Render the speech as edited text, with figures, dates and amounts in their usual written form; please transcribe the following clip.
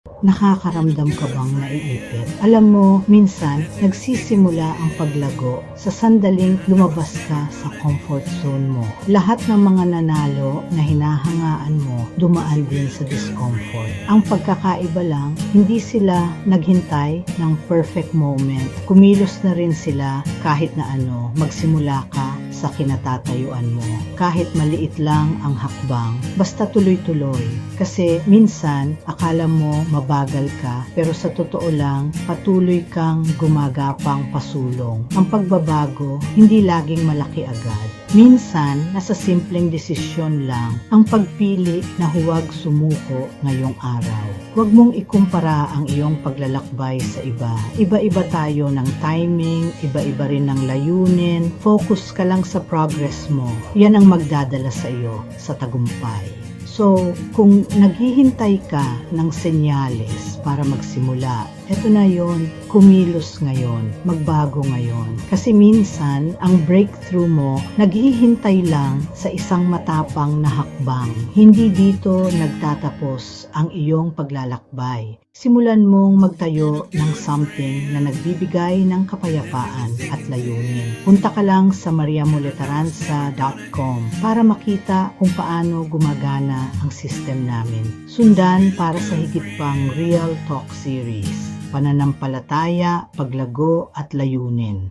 Nakakaramdam ka bang naiipit? Alam mo, minsan nagsisimula ang paglago sa sandaling lumabas ka sa comfort zone mo. Lahat ng mga nanalo na hinahangaan mo dumaan din sa discomfort. Ang pagkakaiba lang, hindi sila naghintay ng perfect moment. Kumilos na rin sila kahit na magsimula ka sa kinatatayuan mo. Kahit maliit lang ang hakbang, basta tuloy-tuloy. Kasi minsan, akala mo mabagal ka, pero sa totoo lang, patuloy kang gumagapang pasulong. Ang pagbabago, hindi laging malaki agad. Minsan, nasa simpleng desisyon lang ang pagpili na huwag sumuko ngayong araw. Huwag mong ikumpara ang iyong paglalakbay sa iba. Iba-iba tayo ng timing, iba-iba rin ng layunin. Focus ka lang sa progress mo. Yan ang magdadala sa iyo sa tagumpay. So, kung naghihintay ka ng senyales para magsimula, eto na yon, kumilos ngayon, magbago ngayon. Kasi minsan, ang breakthrough mo, naghihintay lang sa isang matapang na hakbang. Hindi dito nagtatapos ang iyong paglalakbay. Simulan mong magtayo ng something na nagbibigay ng kapayapaan at layunin. Punta ka lang sa mariamoletaranza.com para makita kung paano gumagana ang system namin. Sundan para sa higit pang Real Talk Series, pananampalataya, paglago at layunin.